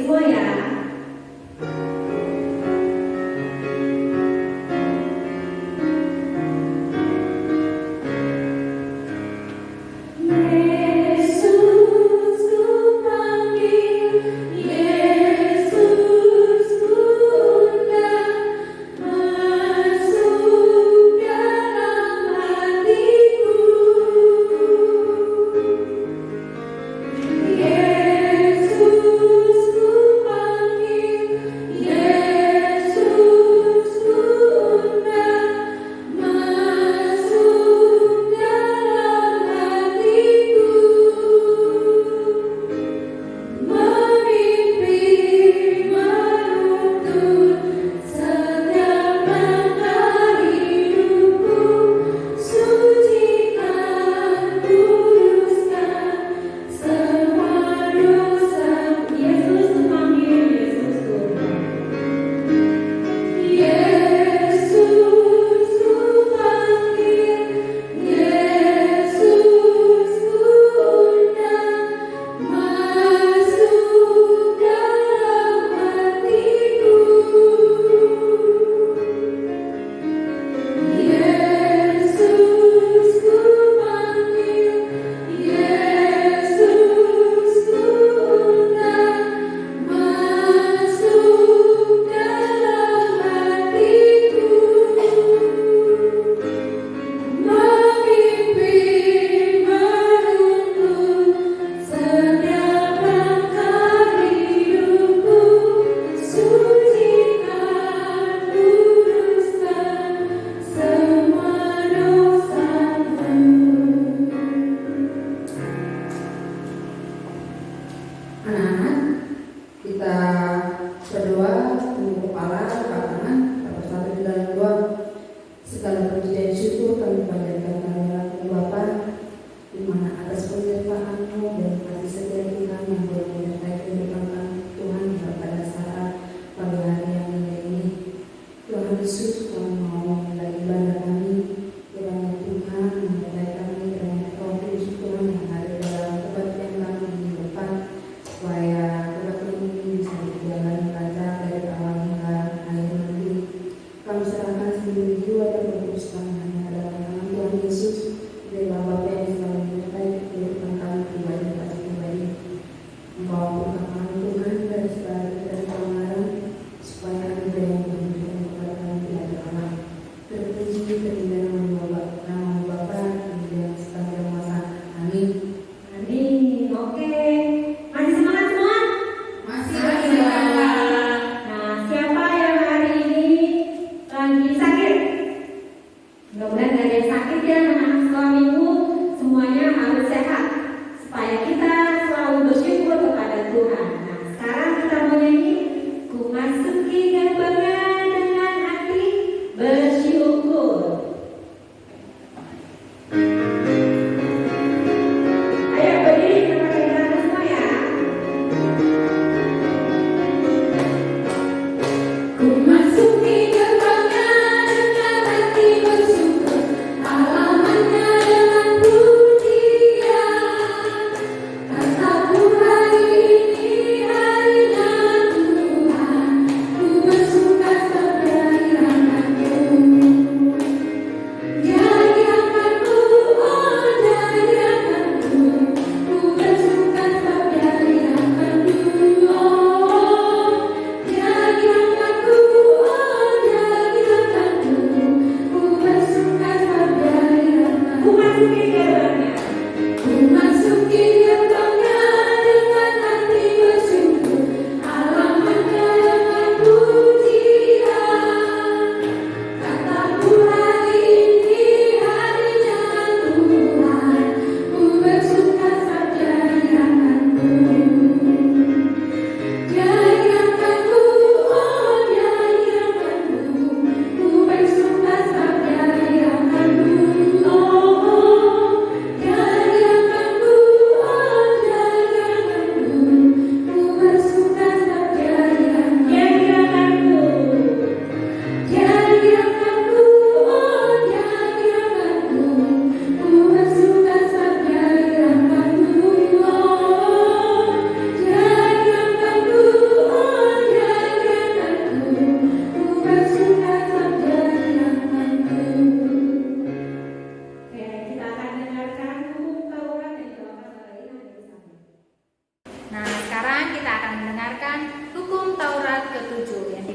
semua ya. Yesus ku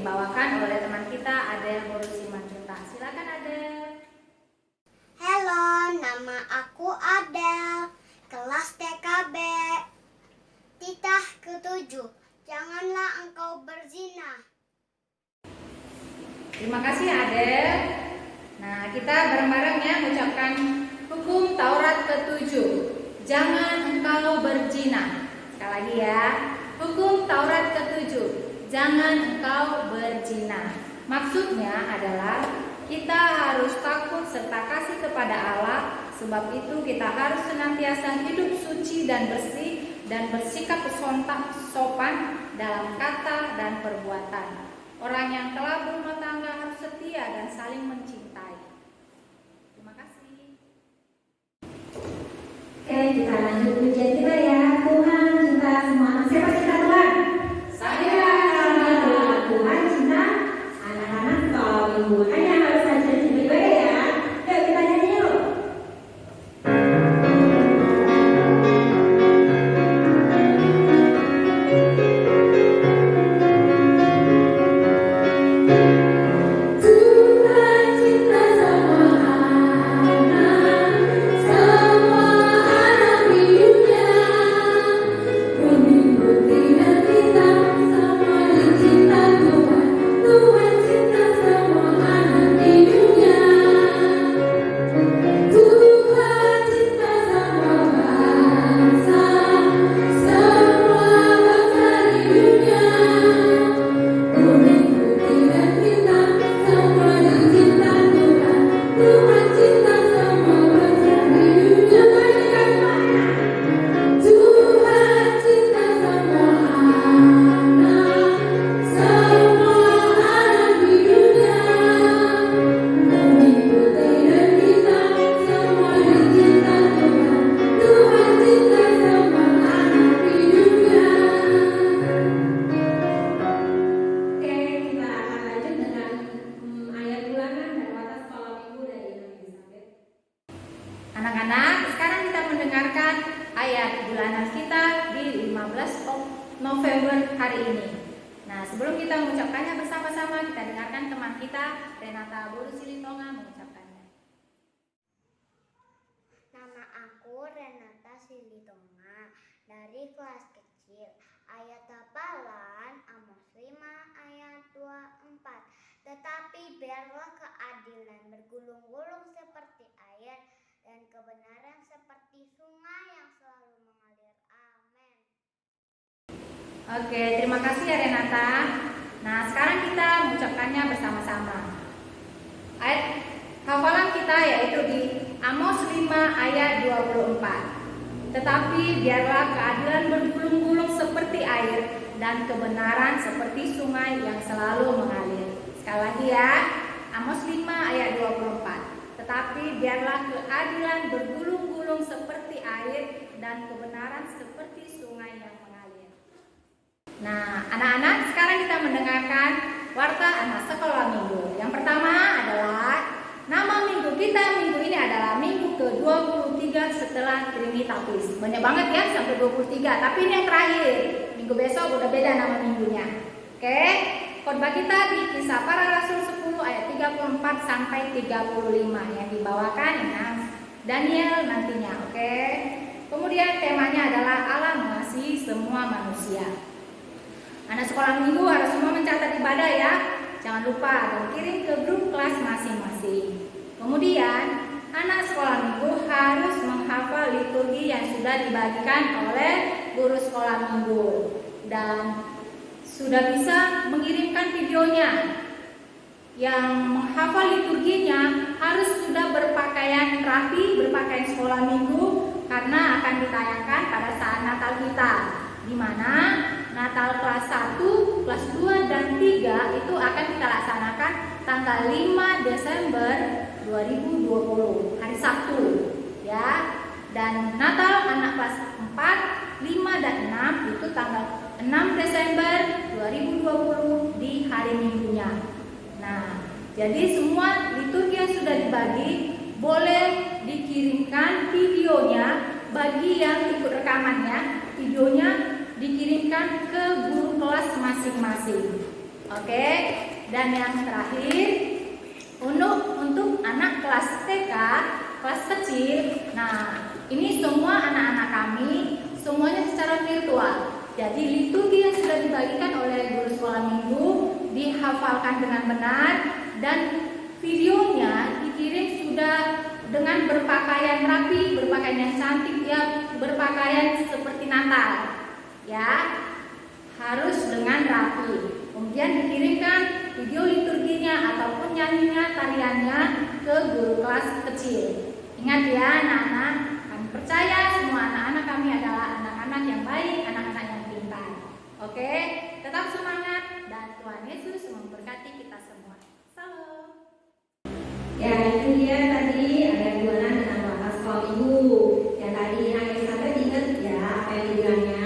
dibawakan oleh teman kita Adel Borusimanjuntak. Silakan Adel. Halo, nama aku Adel, kelas TKB. Titah ke-7, janganlah engkau berzina. Terima kasih Adel. Nah, kita bareng-bareng ya mengucapkan hukum Taurat ke-7. Jangan engkau berzina. Sekali lagi ya. Hukum Taurat ke-7. Jangan engkau berzina. Maksudnya adalah kita harus takut serta kasih kepada Allah. Sebab itu kita harus senantiasa hidup suci dan bersih dan bersikap sopan dalam kata dan perbuatan. Orang yang telah berumah tangga harus setia dan saling mencintai. Terima kasih. Oke, kita lanjut ujian kita ya. Tuhan cinta semua anak. Siapa cinta Tuhan? Saya. Tuhan cinta anak-anak sekolah minggu. Hanya harus rajin beribadah ya. Yuk kita nyanyi yuk. Anak-anak, sekarang kita mendengarkan ayat bulanan kita di 15 November hari ini. Nah, sebelum kita mengucapkannya bersama-sama, kita dengarkan teman kita Renata Borusilitonga mengucapkannya. Nama aku Renata Silitonga dari kelas kecil. Ayat hafalan Amos 5 ayat 24. Tetapi biarlah keadilan bergulung-gulung seperti air dan kebenaran seperti sungai yang selalu mengalir. Amin. Oke, terima kasih ya Renata. Nah, sekarang kita mengucapkannya bersama-sama. Ayat hafalan kita yaitu di Amos 5 ayat 24. Tetapi biarlah keadilan bergulung-gulung seperti air dan kebenaran seperti sungai yang selalu mengalir. Sekali lagi ya, Amos 5 ayat 24. Tetapi biarlah keadilan bergulung-gulung seperti air dan kebenaran seperti sungai yang mengalir. Nah, anak-anak, sekarang kita mendengarkan warta anak sekolah minggu. Yang pertama adalah nama minggu kita minggu ini adalah minggu ke-23 setelah Trinitatis. Banyak banget ya sampai 23, tapi ini yang terakhir. Minggu besok udah beda nama minggunya. Oke, khotbah kita di Kisah Para Rasul 10 ayat 34 sampai 35 yang dibawakan Daniel nantinya. Oke. Kemudian temanya adalah Allah mengasihi semua manusia. Anak sekolah minggu harus semua mencatat ibadah ya. Jangan lupa dan kirim ke grup kelas masing-masing. Kemudian anak sekolah minggu harus menghafal liturgi yang sudah dibagikan oleh guru sekolah minggu dan sudah bisa mengirimkan videonya. Yang menghafal liturginya harus sudah berpakaian rapi, berpakaian sekolah minggu karena akan ditayangkan pada saat Natal kita, di mana Natal kelas 1, kelas 2 dan 3 itu akan kita laksanakan tanggal 5 Desember 2020, hari Sabtu ya. Dan Natal anak kelas 4, 5 dan 6 itu tanggal 6 Desember 2020 di hari Minggunya. Nah, jadi semua liturgi yang sudah dibagi boleh dikirimkan videonya bagi yang ikut rekamannya, videonya dikirimkan ke guru kelas masing-masing. Oke, dan yang terakhir untuk anak kelas TK, kelas kecil. Nah, ini semua anak-anak kami semuanya secara virtual. Jadi liturgi yang sudah dibagikan oleh guru sekolah minggu dihafalkan dengan benar dan videonya dikirim sudah dengan berpakaian rapi, berpakaian yang cantik, ya, berpakaian seperti Natal, ya, harus dengan rapi. Kemudian dikirimkan video liturginya ataupun nyanyinya, tariannya ke guru kelas kecil. Ingat ya anak-anak, kami percaya semua anak-anak kami adalah anak-anak yang baik, anak-anak yang pintar. Oke, tetap semangat dan Tuhan Yesus memberkati kita semua. Salam. Ya, itu dia tadi ada jualan dengan bapak sekolah ibu. Yang tadi Ayah sampai ingat ya apa yang dibilangnya.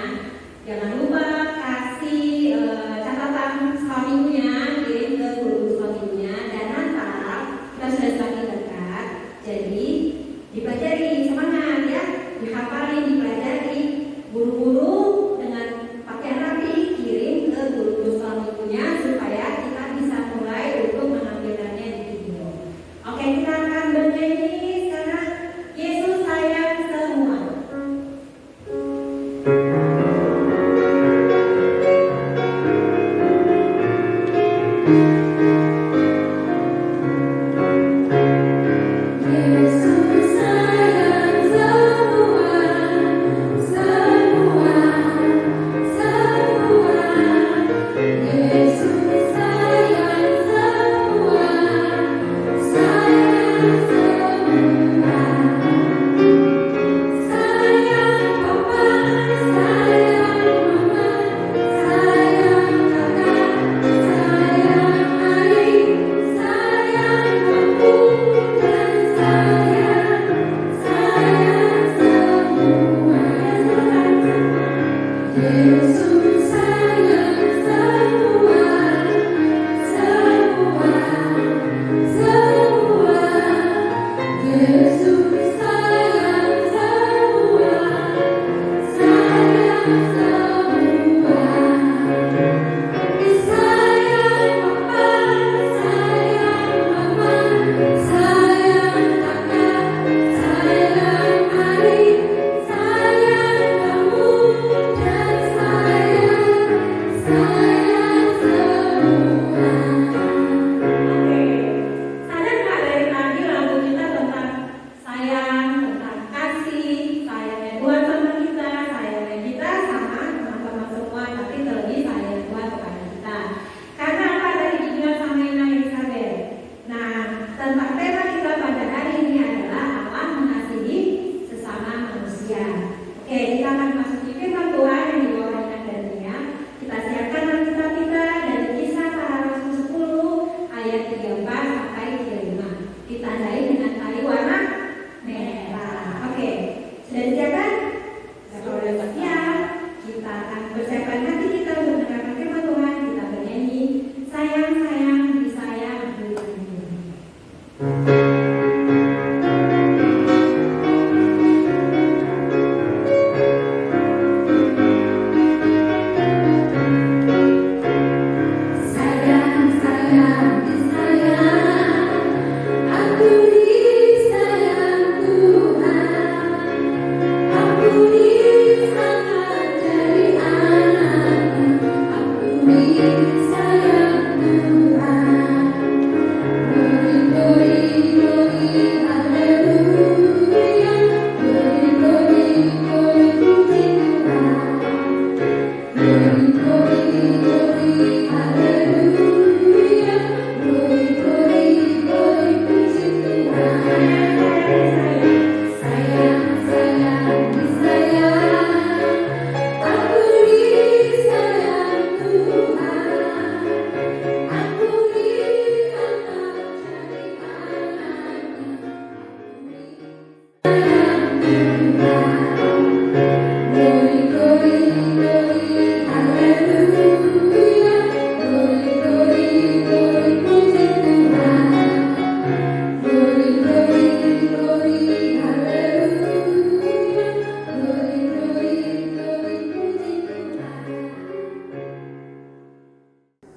Jangan lupa kasih catatan sekolah minggunya, kirim ke guru sekolah minggunya. Dan Natal kita sudah semakin dekat, jadi dipelajari, semangat ya, dihafalin, dipelajari. Buru-buru dengan pakaian rapi kirim ke guru sekolah minggunya supaya kita bisa mulai untuk menampilkannya di video. Oke, kita akan bernyanyi sekarang Yesus sayang semua.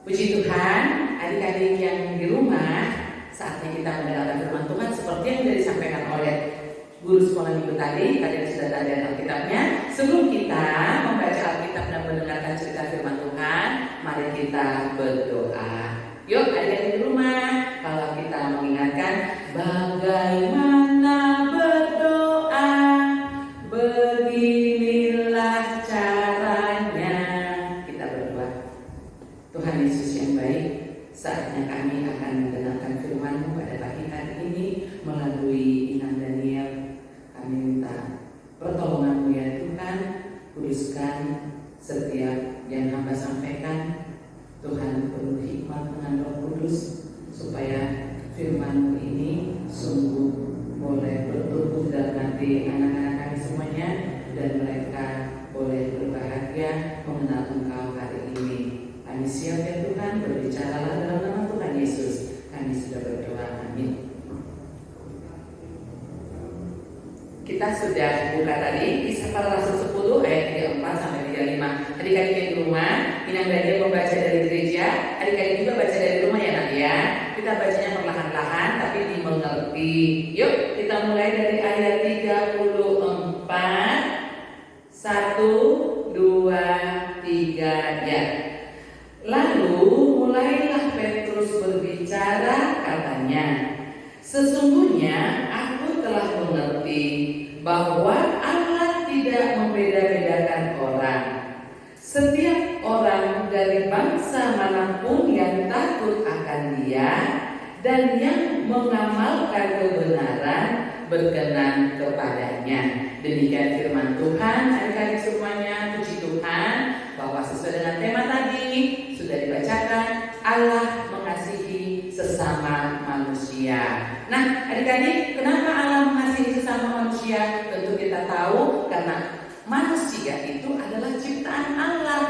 Puji Tuhan, adik-adik yang di rumah, saatnya kita mendengarkan firman Tuhan seperti yang sudah disampaikan oleh guru sekolah minggu tadi sudah ada Alkitabnya. Sebelum kita membaca Alkitab dan mendengarkan cerita firman Tuhan, mari kita berdoa. Yuk adik-adik di rumah, kalau kita mengingatkan bagaimana berdoa, beginilah caranya. Kita berdoa. Tuhan Yesus yang baik, saatnya kami akan mendengarkan firman-Mu pada pagi hari ini melalui Inang Daniel. Kami minta pertolongan-Mu ya Tuhan, kuduskan setiap yang hamba sampaikan. Tuhan penuh hikmat dengan Roh Kudus supaya firman-Mu ini sungguh boleh bertumbuh dalam hati anak-anak kami semuanya dan mereka boleh berbahagia mengenal Engkau hari ini. Kami siap ya Tuhan, berbicaralah dalam nama Tuhan Yesus. Kami sudah berdoa, amin. Kita sudah buka tadi Kisah Para Rasul 10 ayat 34 sampai 35. Adik-adik yang di rumah, Inang Daniel membaca dari gereja. Adik-adik juga baca dari rumah ya Nak ya. Kita bacanya perlahan-lahan tapi dimengerti. Yuk kita mulai dari ayat 34. 1, 2, 3 ya. Lalu mulailah Petrus berbicara, katanya, sesungguhnya aku telah mengerti bahwa Allah tidak membeda-bedakan orang. Setiap orang dari bangsa manapun yang takut akan Dia dan yang mengamalkan kebenaran berkenan kepadanya. Demikian firman Tuhan. Adik-adik semuanya, puji Tuhan bahwa sesuai dengan tema tadi sudah dibacakan, Allah mengasihi sesama manusia. Nah, adik-adik, kenapa Allah mengasihi sesama manusia? Tentu kita tahu karena manusia itu adalah ciptaan Allah.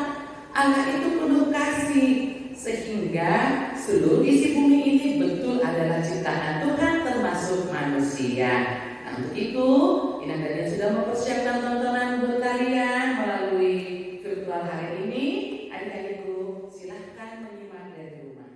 Allah itu penuh kasih, sehingga seluruh isi bumi ini betul adalah ciptaan Tuhan termasuk manusia. Nah, untuk itu, Inang Daniel sudah mempersiapkan tontonan buat kalian melalui virtual hari ini. Adik-adikku, silahkan menyimak dari rumah.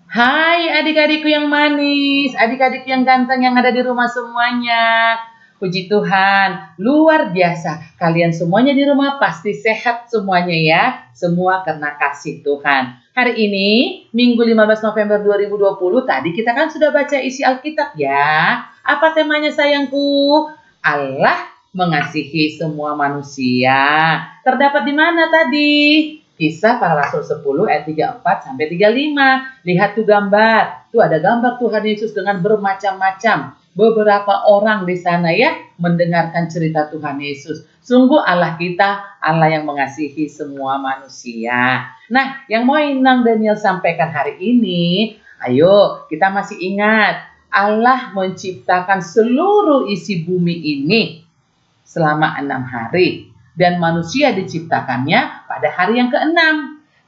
Hai adik-adikku yang manis, adik-adik yang ganteng yang ada di rumah semuanya. Puji Tuhan, luar biasa. Kalian semuanya di rumah pasti sehat semuanya ya. Semua karena kasih Tuhan. Hari ini, Minggu 15 November 2020, tadi kita kan sudah baca isi Alkitab ya. Apa temanya sayangku? Allah mengasihi semua manusia. Terdapat di mana tadi? Kisah Para Rasul 10 ayat 34 sampai 35. Lihat tuh gambar. Tuh ada gambar Tuhan Yesus dengan bermacam-macam. Beberapa orang di sana ya mendengarkan cerita Tuhan Yesus. Sungguh Allah kita, Allah yang mengasihi semua manusia. Nah, yang mau Inang Daniel sampaikan hari ini, ayo kita masih ingat Allah menciptakan seluruh isi bumi ini selama 6 hari. Dan manusia diciptakannya pada hari yang ke-6.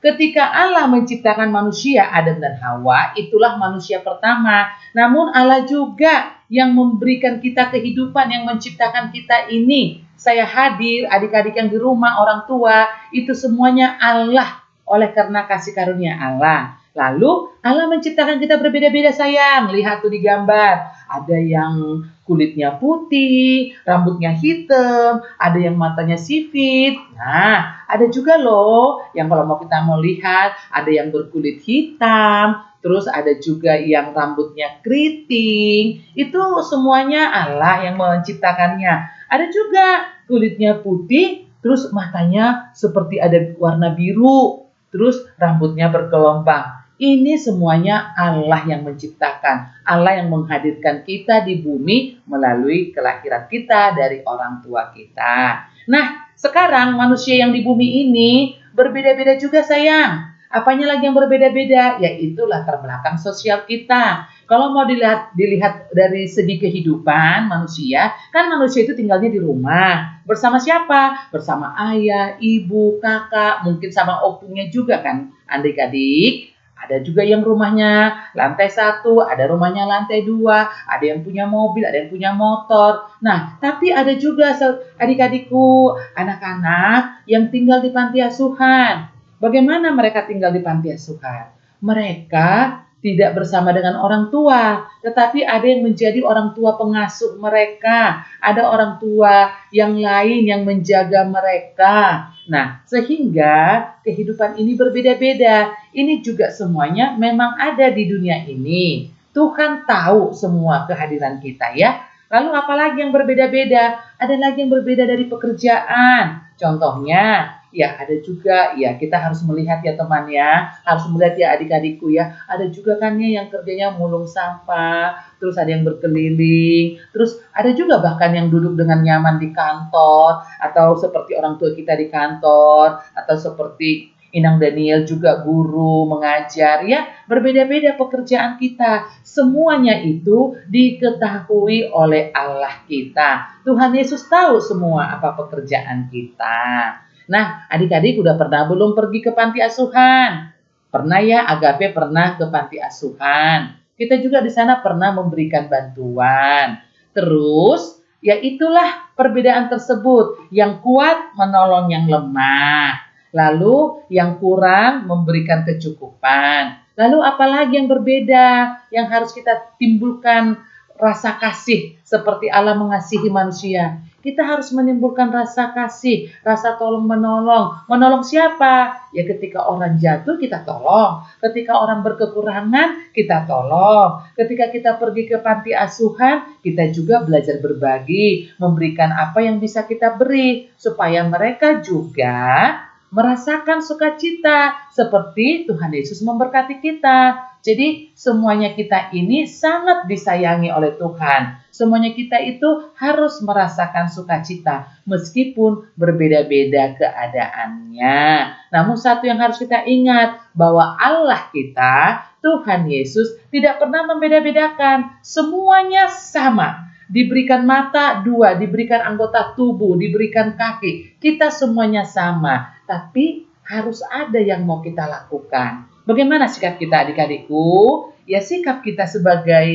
Ketika Allah menciptakan manusia, Adam dan Hawa, itulah manusia pertama. Namun Allah juga yang memberikan kita kehidupan, yang menciptakan kita ini. Saya hadir, adik-adik yang di rumah, orang tua, itu semuanya Allah. Oleh karena kasih karunia Allah. Lalu Allah menciptakan kita berbeda-beda sayang. Lihat tuh di gambar. Ada yang kulitnya putih, rambutnya hitam, ada yang matanya sipit. Nah, ada juga loh yang kalau mau kita melihat, ada yang berkulit hitam, terus ada juga yang rambutnya keriting. Itu semuanya Allah yang menciptakannya. Ada juga kulitnya putih, terus matanya seperti ada warna biru, terus rambutnya bergelombang. Ini semuanya Allah yang menciptakan. Allah yang menghadirkan kita di bumi melalui kelahiran kita dari orang tua kita. Nah, sekarang manusia yang di bumi ini berbeda-beda juga sayang. Apanya lagi yang berbeda-beda? Yaitu latar belakang sosial kita. Kalau mau dilihat dari segi kehidupan manusia, kan manusia itu tinggalnya di rumah. Bersama siapa? Bersama ayah, ibu, kakak, mungkin sama opunya juga kan adik-adik. Ada juga yang rumahnya lantai 1, ada rumahnya lantai 2, ada yang punya mobil, ada yang punya motor. Nah, tapi ada juga adik-adikku, anak-anak yang tinggal di panti asuhan. Bagaimana mereka tinggal di panti asuhan? Mereka tidak bersama dengan orang tua, tetapi ada yang menjadi orang tua pengasuh mereka. Ada orang tua yang lain yang menjaga mereka. Nah, sehingga kehidupan ini berbeda-beda. Ini juga semuanya memang ada di dunia ini. Tuhan tahu semua kehadiran kita ya. Lalu apalagi yang berbeda-beda? Ada lagi yang berbeda dari pekerjaan. Contohnya, ya ada juga ya kita harus melihat ya teman ya. Harus melihat ya adik-adikku ya. Ada juga kan ya yang kerjanya mulung sampah. Terus ada yang berkeliling. Terus ada juga bahkan yang duduk dengan nyaman di kantor. Atau seperti orang tua kita di kantor. Atau seperti Inang Daniel juga guru, mengajar ya. Berbeda-beda pekerjaan kita. Semuanya itu diketahui oleh Allah kita. Tuhan Yesus tahu semua apa pekerjaan kita. Nah, adik-adik udah pernah belum pergi ke panti asuhan? Pernah ya, Agape pernah ke panti asuhan. Kita juga di sana pernah memberikan bantuan. Terus, ya itulah perbedaan tersebut. Yang kuat menolong yang lemah. Lalu yang kurang memberikan kecukupan. Lalu apalagi yang berbeda yang harus kita timbulkan rasa kasih seperti Allah mengasihi manusia. Kita harus menimbulkan rasa kasih, rasa tolong menolong. Menolong siapa? Ya ketika orang jatuh kita tolong. Ketika orang berkekurangan kita tolong. Ketika kita pergi ke panti asuhan kita juga belajar berbagi. Memberikan apa yang bisa kita beri. Supaya mereka juga merasakan sukacita seperti Tuhan Yesus memberkati kita. Jadi semuanya kita ini sangat disayangi oleh Tuhan. Semuanya kita itu harus merasakan sukacita meskipun berbeda-beda keadaannya. Namun satu yang harus kita ingat bahwa Allah kita, Tuhan Yesus tidak pernah membeda-bedakan. Semuanya sama. Diberikan mata 2, diberikan anggota tubuh, diberikan kaki. Kita semuanya sama. Tapi harus ada yang mau kita lakukan. Bagaimana sikap kita adik-adikku? Ya sikap kita sebagai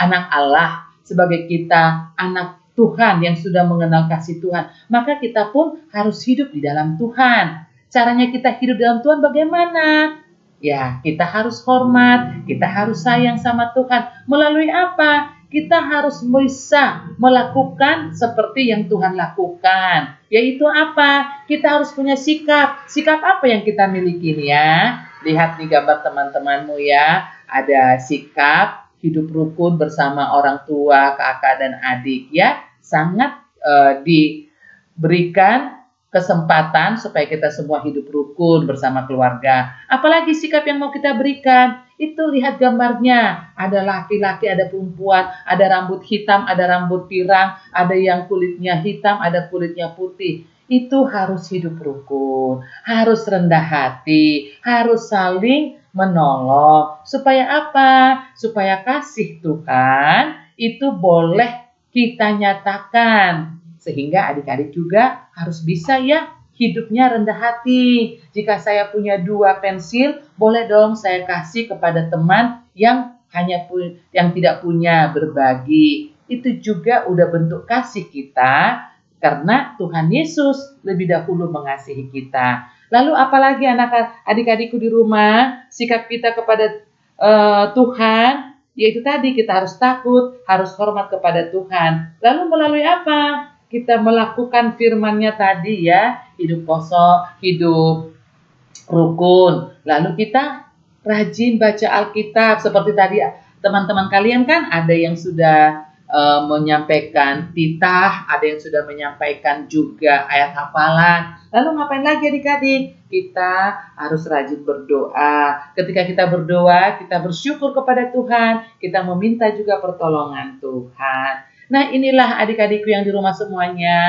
anak Allah. Sebagai kita anak Tuhan yang sudah mengenal kasih Tuhan. Maka kita pun harus hidup di dalam Tuhan. Caranya kita hidup dalam Tuhan bagaimana? Ya kita harus hormat. Kita harus sayang sama Tuhan. Melalui apa? Kita harus bisa melakukan seperti yang Tuhan lakukan. Yaitu apa? Kita harus punya sikap. Sikap apa yang kita miliki ya? Lihat di gambar teman-temanmu ya. Ada sikap hidup rukun bersama orang tua, kakak dan adik ya. Sangat diberikan kesempatan supaya kita semua hidup rukun bersama keluarga. Apalagi sikap yang mau kita berikan? Itu lihat gambarnya. Ada laki-laki, ada perempuan, ada rambut hitam, ada rambut pirang, ada yang kulitnya hitam, ada kulitnya putih. Itu harus hidup rukun, harus rendah hati, harus saling menolong. Supaya apa? Supaya kasih Tuhan itu boleh kita nyatakan. Sehingga adik-adik juga harus bisa ya hidupnya rendah hati. Jika saya punya 2 pensil, boleh dong saya kasih kepada teman yang yang tidak punya, berbagi. Itu juga udah bentuk kasih kita karena Tuhan Yesus lebih dahulu mengasihi kita. Lalu apalagi adik-adikku di rumah, sikap kita kepada Tuhan, yaitu tadi kita harus takut, harus hormat kepada Tuhan. Lalu melalui apa? Kita melakukan firman-Nya tadi ya, hidup kosong, hidup rukun. Lalu kita rajin baca Alkitab seperti tadi teman-teman kalian kan ada yang sudah menyampaikan titah, ada yang sudah menyampaikan juga ayat hafalan. Lalu ngapain lagi adik-adik? Kita harus rajin berdoa. Ketika kita berdoa, kita bersyukur kepada Tuhan, kita meminta juga pertolongan Tuhan. Nah inilah adik-adikku yang di rumah semuanya,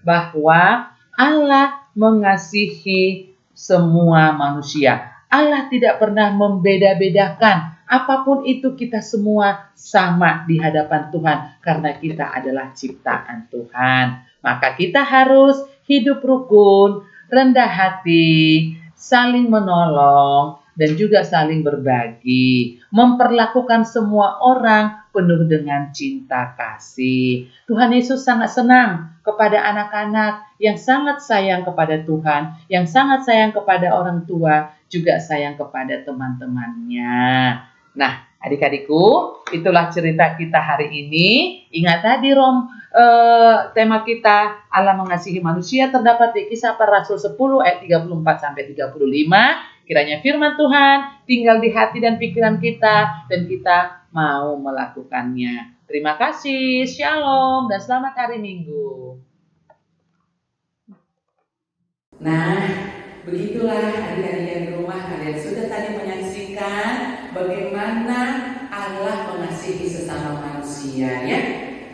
bahwa Allah mengasihi semua manusia. Allah tidak pernah membeda-bedakan. Apapun itu kita semua sama di hadapan Tuhan. Karena kita adalah ciptaan Tuhan. Maka kita harus hidup rukun, rendah hati, saling menolong, dan juga saling berbagi, memperlakukan semua orang penuh dengan cinta kasih. Tuhan Yesus sangat senang kepada anak-anak yang sangat sayang kepada Tuhan, yang sangat sayang kepada orang tua, juga sayang kepada teman-temannya. Nah, adik-adikku, itulah cerita kita hari ini. Ingat tadi tema kita Allah mengasihi manusia terdapat di Kisah Para Rasul 10 ayat 34 sampai 35. Kiranya firman Tuhan tinggal di hati dan pikiran kita dan kita mau melakukannya. Terima kasih, shalom dan selamat hari Minggu. Nah, begitulah adik-adik yang di rumah, kalian sudah tadi menyaksikan bagaimana Allah mengasihi sesama manusia ya.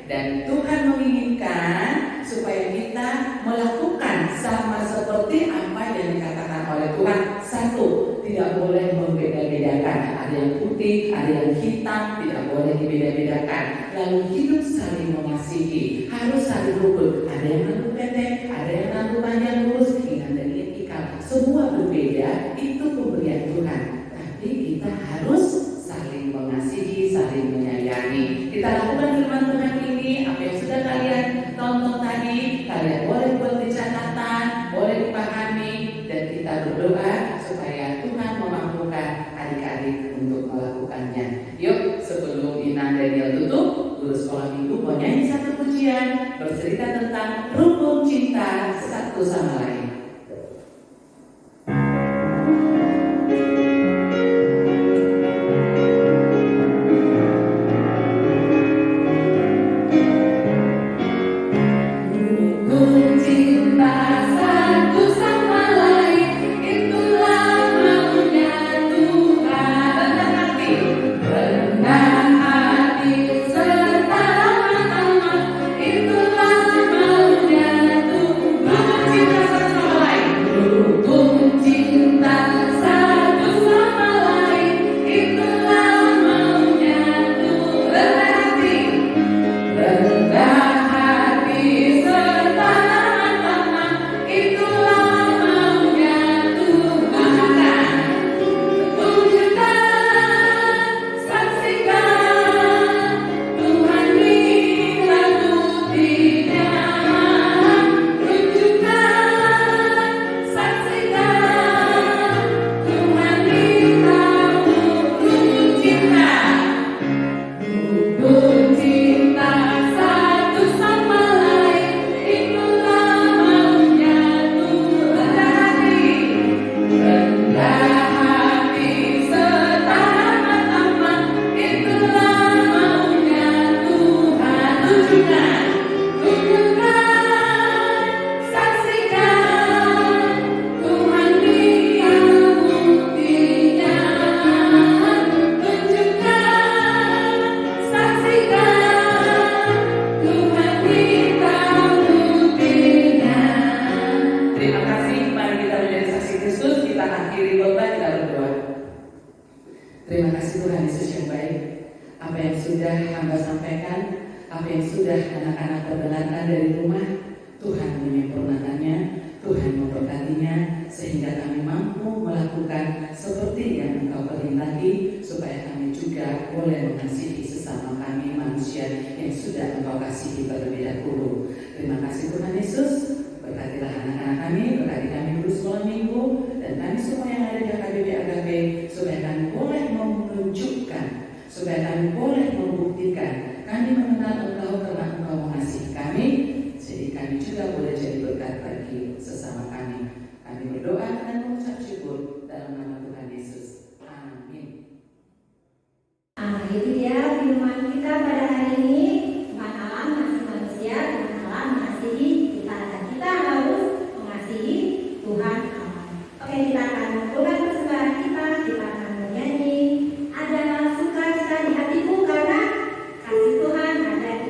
Dan Tuhan menginginkan supaya kita melakukan sama seperti apa yang dikatakan oleh Tuhan. Satu, tidak boleh membeda-bedakan. Ada yang putih, ada yang hitam, tidak boleh dibeda-bedakan. Lalu hidup saling mengasihi, harus saling rukun. Ada yang rambut pendek, ada yang rambut panjang lurus, ingat dan ikal. Semua berbeda, itu pemberian Tuhan. Tapi kita harus saling mengasihi, saling menyayangi. Kita lakukan firman Tuhan ini, apa yang sudah kalian tonton tadi, kalian boleh buat di catatan, boleh dipahami, dan kita berdoa supaya Tuhan memampukan adik-adik untuk melakukannya. Yuk, sebelum Ina Daniel tutup, guru sekolah minggu mau nyanyi satu pujian bercerita tentang rukun cinta satu sama lain. Terima kasih Tuhan Yesus yang baik. Apa yang sudah hamba sampaikan, apa yang sudah anak-anak perdengarkan dari rumah, Tuhan menyempurnakannya, Tuhan memberkatinya, sehingga kami mampu melakukan seperti yang Engkau perintahkan, supaya kami juga boleh mengasihi sesama kami manusia yang sudah Engkau kasihi terlebih dahulu. Terima kasih Tuhan Yesus. Berkatilah anak-anak kami, berkati kami guru sekolah minggu, dan kami semua yang ada di HKBP AKB, supaya kami boleh menunjukkan, supaya kami boleh membuktikan kami mengenal Engkau karena Engkau mengasihi kami, jadi kami juga boleh jadi berkat bagi sesama kami. Kami berdoa dan mengucap syukur dalam nama Tuhan Yesus. Amin. Itu dia firman kita pada hari ini. Tuhan Allah mengasihi manusia, Tuhan Allah mengasihi kita, dan kita harus mengasihi Tuhan Allah. Oke, kita akan mengumpulkan persembahan kita akan menyanyi. Ada sukacita di hatiku karena kasih Tuhan ada di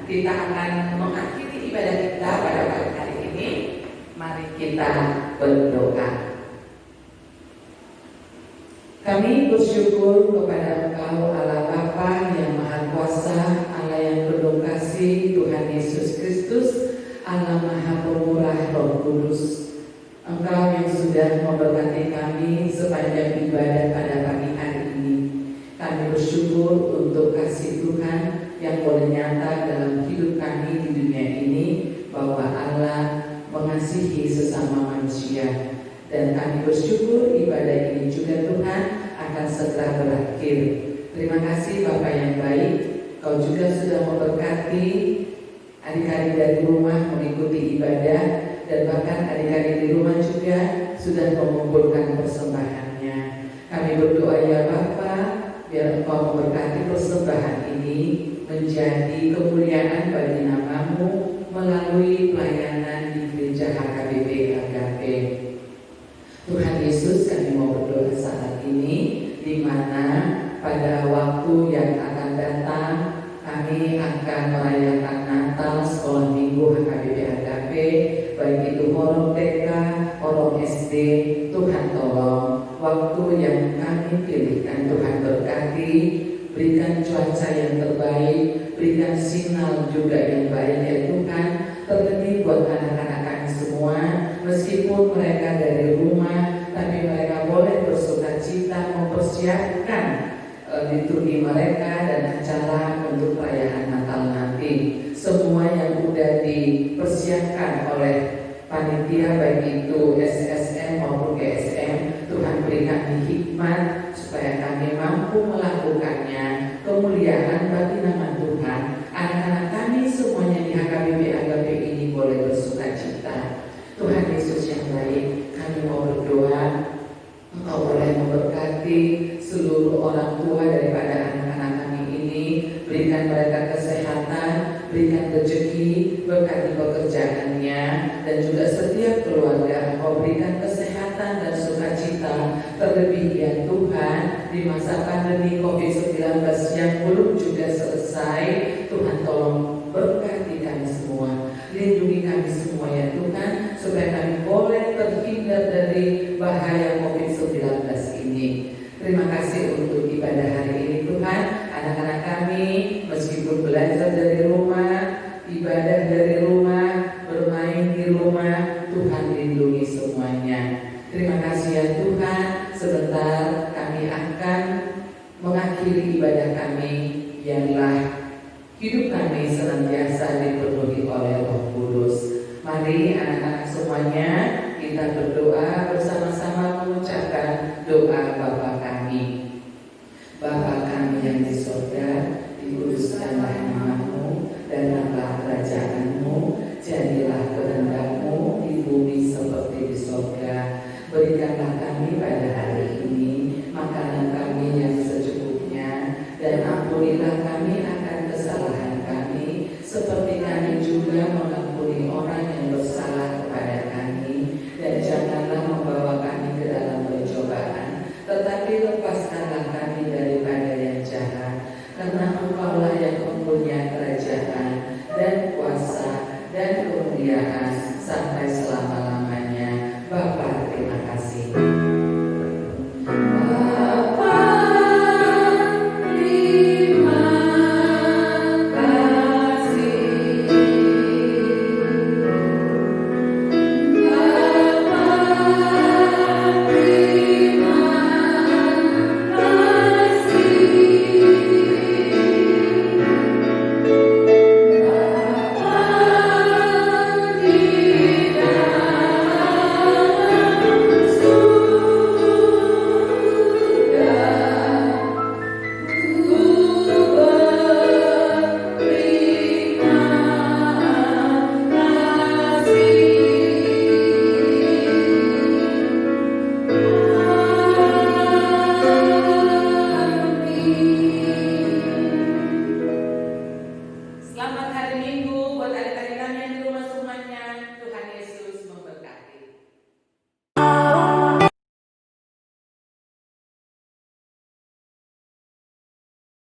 kita akan mengakhiri ibadah kita pada pagi hari ini. Mari kita berdoa. Kami bersyukur kepada Engkau Allah Bapa yang Maha Kuasa, Allah yang penuh kasih, Tuhan Yesus Kristus, Allah Maha Pemurah Roh Kudus. Engkau yang sudah memberkati kami sepanjang ibadah pada pagi hari ini. Kami bersyukur untuk kasih Tuhan yang boleh nyata dalam hidup kami di dunia ini, bahwa Allah mengasihi sesama manusia. Dan kami bersyukur ibadah ini juga Tuhan akan segera berakhir. Terima kasih Bapa yang baik, Kau juga sudah memberkati adik-adik dari rumah mengikuti ibadah, dan bahkan adik-adik di rumah juga sudah mengumpulkan persembahannya. Kami berdoa ya Bapa, biar Engkau memberkati persembahan ini menjadi kemuliaan bagi nama-Mu melalui pelayanan di Gereja HKBP Agape. Tuhan Yesus, kami mau berdoa saat ini, di mana pada waktu yang akan datang kami akan merayakan Natal Sekolah Minggu HKBP Agape, baik itu orang TK, orang SD. Tuhan tolong waktu yang kami pilihkan, Tuhan berkati, berikan cuaca yang terbaik, berikan sinyal juga yang baik ya Tuhan, terlebih buat anak-anak kami semua, meskipun mereka dari rumah, tapi mereka boleh bersukacita mempersiapkan liturgi mereka dan acara untuk perayaan Natal nanti. Semua yang sudah dipersiapkan oleh panitia, baik itu SSM maupun GSM, Tuhan berikan hikmat supaya kami mampu melakukannya. Kemuliaan bagi nama Tuhan. Anak-anak kami semuanya di HKBP Agape ini boleh bersukacita. Tuhan Yesus yang baik, kami mau berdoa, Engkau boleh memberkati seluruh orang tua daripada anak-anak kami ini. Berikan mereka kesehatan, berikan rezeki, berkati pekerjaannya, dan juga setiap keluarga. Engkau berikan kesehatan dan sukacita. Terlebih ya Tuhan, di masa pandemi COVID-19 yang belum juga selesai, Tuhan tolong berkati kami semua, lindungi kami semua ya Tuhan, supaya kami boleh terhindar dari bahaya COVID-19 ini. Terima kasih untuk ibadah hari ini Tuhan. Anak-anak kami meskipun belajar dari rumah, ibadah dari rumah, bermain di rumah, Tuhan lindungi semuanya. Terima kasih ya Tuhan. Sebentar kami akan mengakhiri ibadah kami. Biarlah hidup kami senantiasa dipenuhi oleh Roh Kudus. Mari anak-anak semuanya kita berdoa bersama-sama mengucapkan doa Bapa kami. Bapa kami yang di surga, dikuduskanlah